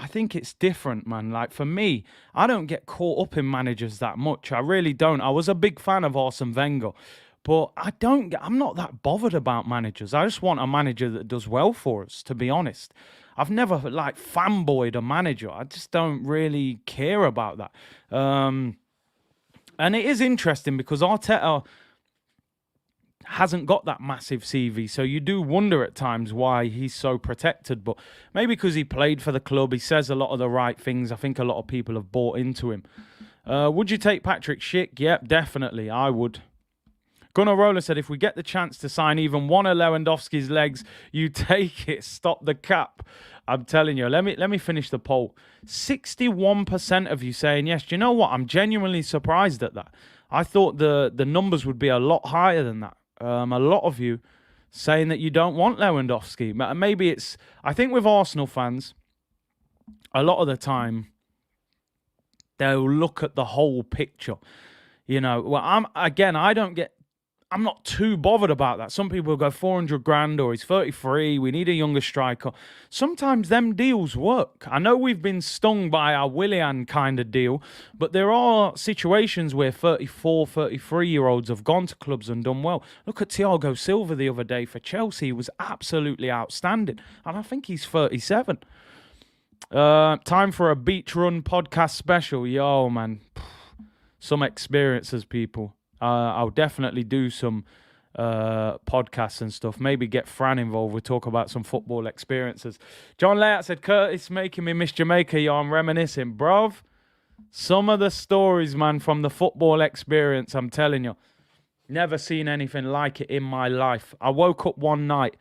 think it's different, man. Like, for me, I don't get caught up in managers that much. I really don't. I was a big fan of Arsene Wenger, but I'm not that bothered about managers. I just want a manager that does well for us, to be honest. I've never, fanboyed a manager. I just don't really care about that. And it is interesting because Arteta hasn't got that massive CV, so you do wonder at times why he's so protected, but maybe because he played for the club, he says a lot of the right things. I think a lot of people have bought into him. Would you take Patrick Schick? Yep, definitely, I would. Gunnar Roller said, if we get the chance to sign even one of Lewandowski's legs, you take it, stop the cap. I'm telling you. Let me finish the poll. 61% of you saying yes. Do you know what? I'm genuinely surprised at that. I thought the numbers would be a lot higher than that. A lot of you saying that you don't want Lewandowski. Maybe it's... I think with Arsenal fans, a lot of the time, they'll look at the whole picture. You know, well, I'm not too bothered about that. Some people go 400 grand or he's 33. We need a younger striker. Sometimes them deals work. I know we've been stung by our Willian kind of deal, but there are situations where 34, 33-year-olds have gone to clubs and done well. Look at Thiago Silva the other day for Chelsea. He was absolutely outstanding. And I think he's 37. Time for a beach run podcast special. Yo, man. Some experiences, people. I'll definitely do some podcasts and stuff. Maybe get Fran involved. We'll talk about some football experiences. John Layout said, Curtis making me miss Jamaica. Yo, I'm reminiscing. Bruv, some of the stories, man, from the football experience, I'm telling you. Never seen anything like it in my life. I woke up one night.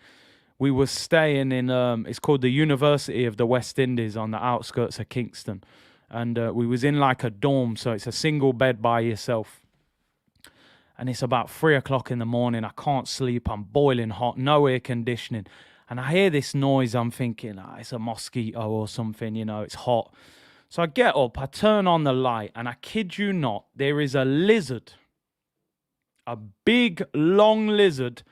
We were staying in, it's called the University of the West Indies on the outskirts of Kingston. And we was in like a dorm, so it's a single bed by yourself. And it's about 3 o'clock in the morning. I can't sleep. I'm boiling hot, no air conditioning. And I hear this noise. I'm thinking, it's a mosquito or something, you know, it's hot. So I get up, I turn on the light, and I kid you not, there is a lizard, a big, long lizard,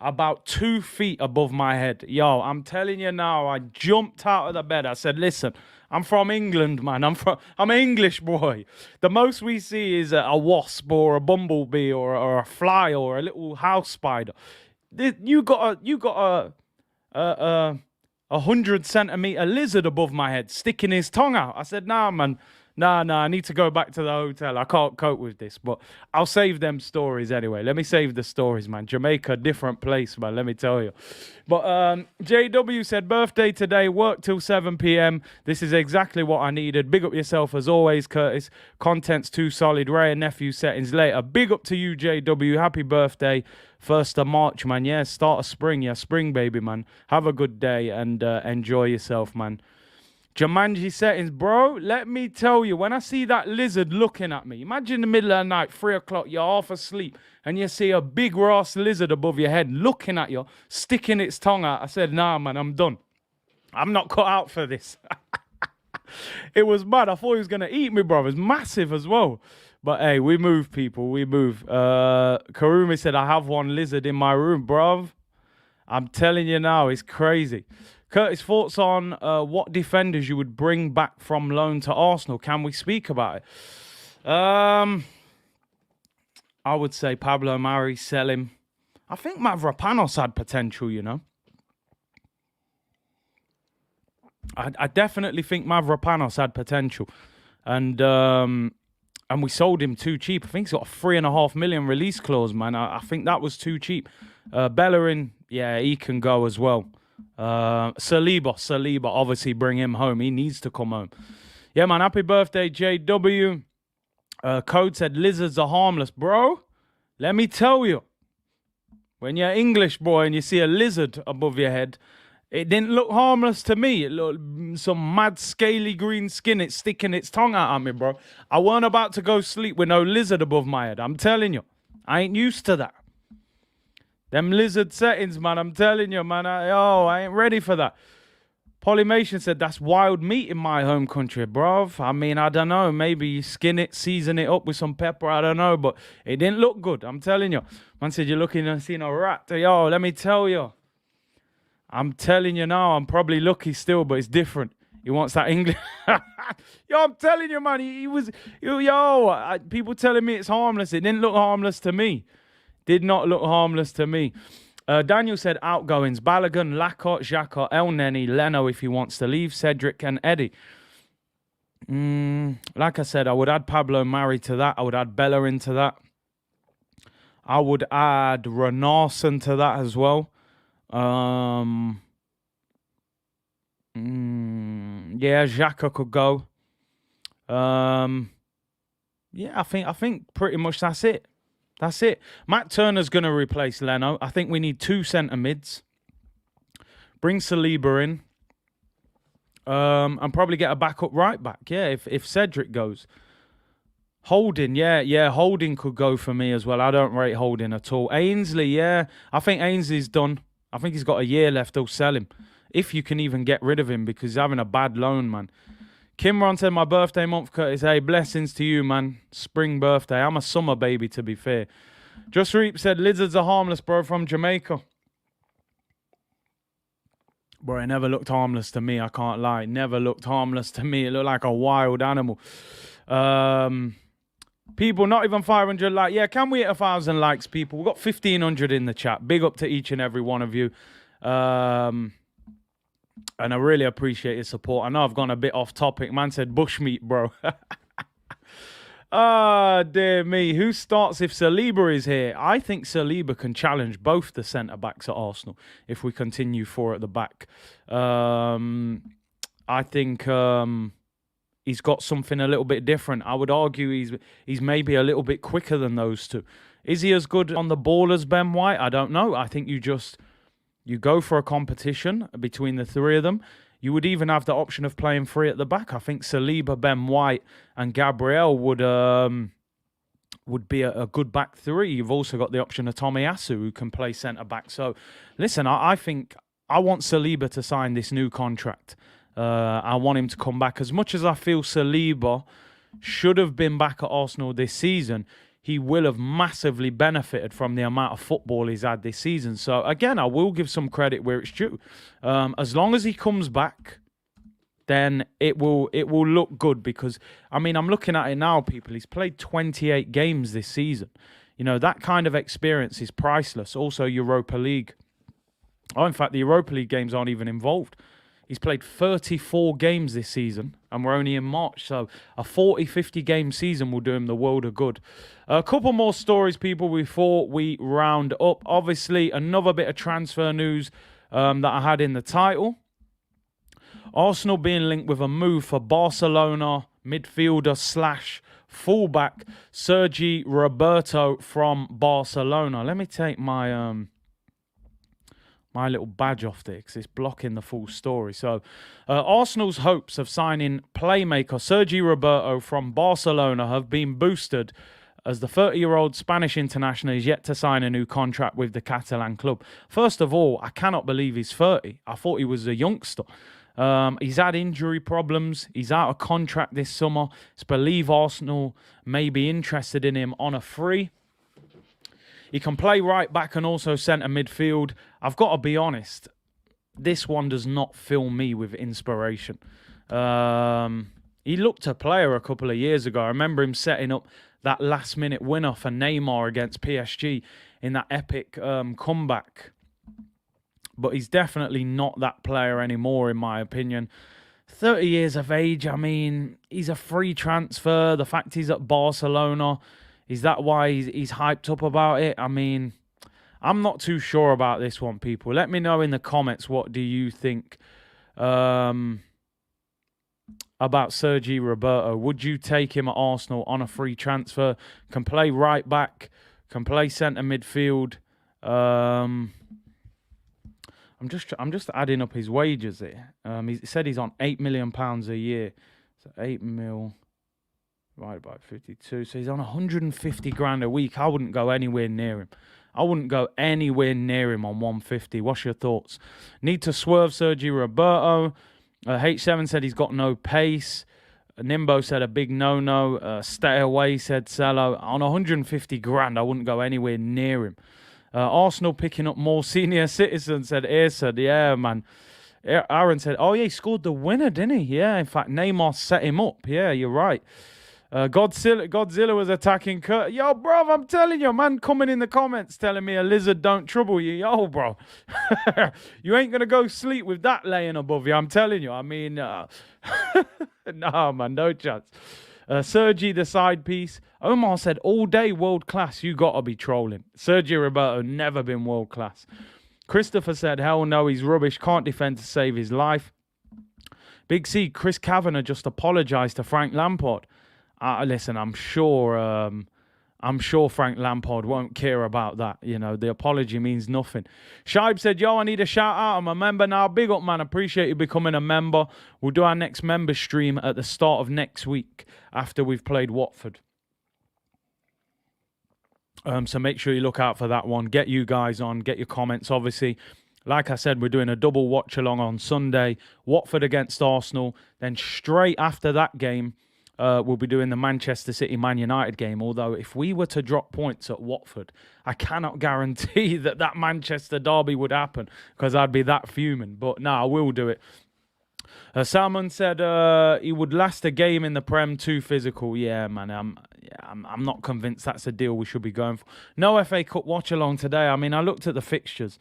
about 2 feet above my head. Yo, I'm telling you now, I jumped out of the bed. I said, listen, I'm from England, man. I'm an English boy. The most we see is a wasp or a bumblebee or a fly or a little house spider. You got a 100-centimeter lizard above my head sticking his tongue out. I said, nah, man. Nah, I need to go back to the hotel. I can't cope with this, but I'll save them stories anyway. Let me save the stories, man. Jamaica, different place, man, let me tell you. But JW said, birthday today, work till 7 p.m. This is exactly what I needed. Big up yourself as always, Curtis. Content's too solid. Ray and nephew settings later. Big up to you, JW. Happy birthday. 1st of March, man. Yeah, start of spring. Yeah, spring, baby, man. Have a good day and enjoy yourself, man. Jumanji settings, bro, let me tell you, when I see that lizard looking at me, imagine in the middle of the night, 3 o'clock, you're half asleep, and you see a big Ross lizard above your head looking at you, sticking its tongue out. I said, nah, man, I'm done. I'm not cut out for this. It was mad. I thought he was going to eat me, bro. It was massive as well. But, hey, we move, people. We move. Karumi said, I have one lizard in my room, bruv. I'm telling you now, it's crazy. Curtis, thoughts on what defenders you would bring back from loan to Arsenal? Can we speak about it? I would say Pablo Mari, sell him. I think Mavropanos had potential, you know. I definitely think Mavropanos had potential. And we sold him too cheap. I think he's got a $3.5 million release clause, man. I think that was too cheap. Bellerin, yeah, he can go as well. Saliba, obviously bring him home. He needs to come home. Yeah, man, happy birthday, JW. Code said lizards are harmless. Bro, let me tell you, when you're English, boy, and you see a lizard above your head, it didn't look harmless to me. It looked some mad scaly green skin. It's sticking its tongue out at me, bro. I weren't about to go sleep with no lizard above my head. I'm telling you, I ain't used to that. Them lizard settings, man, I'm telling you, man. I ain't ready for that. Polymation said, that's wild meat in my home country, bruv. I mean, I don't know. Maybe you skin it, season it up with some pepper. I don't know, but it didn't look good. I'm telling you. Man said, you're looking and seeing a rat. Yo, let me tell you. I'm telling you now, I'm probably lucky still, but it's different. He wants that English. Yo, I'm telling you, man. People telling me it's harmless. It didn't look harmless to me. Did not look harmless to me. Daniel said outgoings. Balogun, Lacot, Xhaka, El Neni, Leno if he wants to leave, Cedric and Eddie. Like I said, I would add Pablo Mari to that. I would add Bellerin to that. I would add Renarsson to that as well. Yeah, Xhaka could go. Yeah, I think pretty much that's it. That's it. Matt Turner's going to replace Leno. I think we need 2 centre mids. Bring Saliba in. And probably get a backup right back. Yeah, if Cedric goes. Holding, yeah, Holding could go for me as well. I don't rate Holding at all. Ainsley, yeah, I think Ainsley's done. I think he's got a year left. They'll sell him if you can even get rid of him because he's having a bad loan, man. Kimron said, my birthday month, Curtis. Hey, blessings to you, man. Spring birthday. I'm a summer baby, to be fair. Just Reap said, lizards are harmless, bro, from Jamaica. Bro, it never looked harmless to me, I can't lie. Never looked harmless to me. It looked like a wild animal. People, not even 500 likes. Yeah, can we hit 1,000 likes, people? We've got 1,500 in the chat. Big up to each and every one of you. And I really appreciate your support. I know I've gone a bit off topic. Man said bushmeat, bro. Ah, dear me. Who starts if Saliba is here? I think Saliba can challenge both the centre-backs at Arsenal if we continue four at the back. I think... he's got something a little bit different. I would argue he's maybe a little bit quicker than those two. Is he as good on the ball as Ben White? I don't know. I think you go for a competition between the three of them. You would even have the option of playing three at the back. I think Saliba, Ben White, and Gabriel would be a good back three. You've also got the option of Tomiyasu, who can play centre back. So, listen, I think I want Saliba to sign this new contract. I want him to come back. As much as I feel Saliba should have been back at Arsenal this season, he will have massively benefited from the amount of football he's had this season. So, again, I will give some credit where it's due. As long as he comes back, then it will look good because, I mean, I'm looking at it now, people. He's played 28 games this season. You know, that kind of experience is priceless. Also, Europa League. Oh, in fact, the Europa League games aren't even involved. He's played 34 games this season, and we're only in March. So a 40, 50 game season will do him the world of good. A couple more stories, people, before we round up. Obviously, another bit of transfer news that I had in the title. Arsenal being linked with a move for Barcelona midfielder / fullback Sergi Roberto from Barcelona. Let me take my... my little badge off there because it's blocking the full story. So, Arsenal's hopes of signing playmaker Sergi Roberto from Barcelona have been boosted as the 30-year-old Spanish international is yet to sign a new contract with the Catalan club. First of all, I cannot believe he's 30. I thought he was a youngster. He's had injury problems. He's out of contract this summer. It's believed Arsenal may be interested in him on a free. He can play right back and also centre midfield. I've got to be honest, this one does not fill me with inspiration. He looked a player a couple of years ago. I remember him setting up that last-minute winner for Neymar against PSG in that epic comeback. But he's definitely not that player anymore, in my opinion. 30 years of age, I mean, he's a free transfer. The fact he's at Barcelona... is that why he's hyped up about it? I mean, I'm not too sure about this one, people. Let me know in the comments, what do you think about Sergi Roberto? Would you take him at Arsenal on a free transfer? Can play right back, can play centre midfield. I'm just adding up his wages here. He said he's on £8 million a year. So 8 mil... right by 52. So he's on 150 grand a week. I wouldn't go anywhere near him. I wouldn't go anywhere near him on 150. What's your thoughts? Need to swerve Sergi Roberto. H7 said he's got no pace. Nimbo said a big no-no. Stay away, said Cello. On 150 grand, I wouldn't go anywhere near him. Arsenal picking up more senior citizens, said Ersad. Yeah, man. Aaron said, oh, yeah, he scored the winner, didn't he? Yeah, in fact, Neymar set him up. Yeah, you're right. Godzilla was attacking Kurt. Yo, bro, I'm telling you, man, coming in the comments telling me a lizard don't trouble you. Yo, bro, you ain't going to go sleep with that laying above you. I'm telling you. I mean, no, man, no chance. Sergi, the side piece. Omar said, all day world class. You got to be trolling. Sergio Roberto, never been world class. Christopher said, hell no, he's rubbish. Can't defend to save his life. Big C, Chris Kavanagh just apologised to Frank Lampard. Listen, I'm sure I'm sure Frank Lampard won't care about that. You know, the apology means nothing. Shibe said, yo, I need a shout out. I'm a member now. Big up, man. Appreciate you becoming a member. We'll do our next member stream at the start of next week after we've played Watford. So make sure you look out for that one. Get you guys on. Get your comments, obviously. Like I said, we're doing a double watch along on Sunday. Watford against Arsenal. Then straight after that game, we'll be doing the Manchester City-Man United game. Although, if we were to drop points at Watford, I cannot guarantee that Manchester derby would happen because I'd be that fuming. But no, I will do it. Salmon said he would last a game in the Prem, too physical. Yeah, man, I'm not convinced that's a deal we should be going for. No FA Cup watch-along today. I mean, I looked at the fixtures.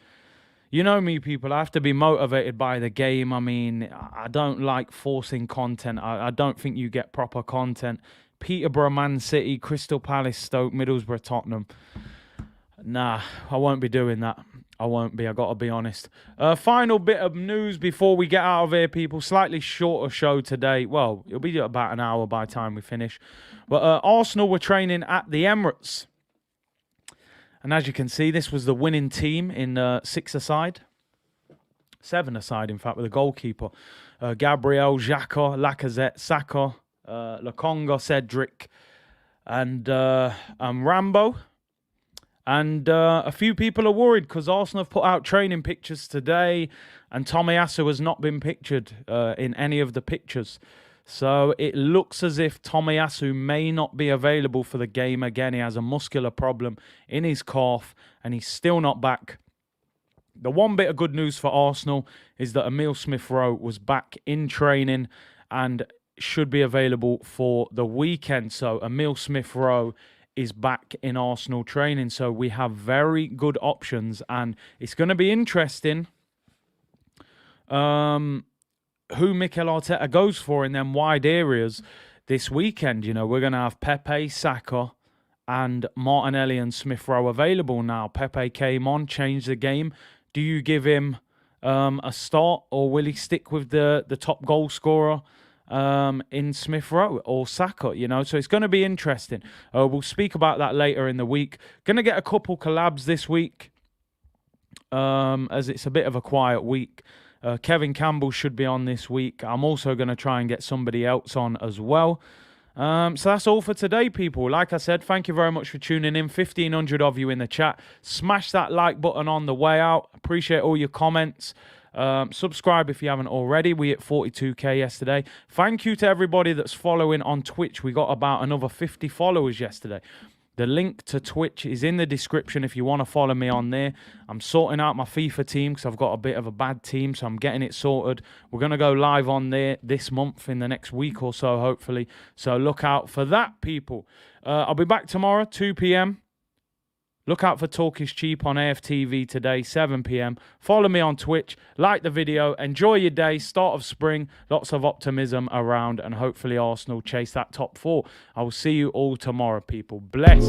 You know me, people. I have to be motivated by the game. I mean, I don't like forcing content. I don't think you get proper content. Peterborough, Man City, Crystal Palace, Stoke, Middlesbrough, Tottenham. Nah, I won't be doing that. I won't be. I got to be honest. Final bit of news before we get out of here, people. Slightly shorter show today. Well, it'll be about an hour by the time we finish. But Arsenal were training at the Emirates. And as you can see, this was the winning team in 6-a-side. 7-a-side, in fact, with a goalkeeper. Gabriel, Xhaka, Lacazette, Saka, Lokonga, Cedric, and Rambo. And a few people are worried because Arsenal have put out training pictures today and Tomiyasu has not been pictured in any of the pictures. So it looks as if Tomiyasu may not be available for the game again. He has a muscular problem in his calf and he's still not back. The one bit of good news for Arsenal is that Emile Smith-Rowe was back in training and should be available for the weekend. So Emile Smith-Rowe is back in Arsenal training. So we have very good options and it's going to be interesting who Mikel Arteta goes for in them wide areas this weekend. You know, we're going to have Pepe, Saka and Martinelli and Smith-Rowe available now. Pepe came on, changed the game. Do you give him a start or will he stick with the top goal scorer in Smith-Rowe or Saka, you know? So it's going to be interesting. We'll speak about that later in the week. Going to get a couple collabs this week as it's a bit of a quiet week. Kevin Campbell should be on this week. I'm also going to try and get somebody else on as well. So that's all for today, people. Like I said, thank you very much for tuning in. 1,500 of you in the chat. Smash that like button on the way out. Appreciate all your comments. Subscribe if you haven't already. We hit 42k yesterday. Thank you to everybody that's following on Twitch. We got about another 50 followers yesterday. The link to Twitch is in the description if you want to follow me on there. I'm sorting out my FIFA team because I've got a bit of a bad team, so I'm getting it sorted. We're going to go live on there this month in the next week or so, hopefully. So look out for that, people. I'll be back tomorrow, 2 p.m. Look out for Talk is Cheap on AFTV today, 7 p.m. Follow me on Twitch. Like the video. Enjoy your day. Start of spring. Lots of optimism around. And hopefully Arsenal chase that top 4. I will see you all tomorrow, people. Bless.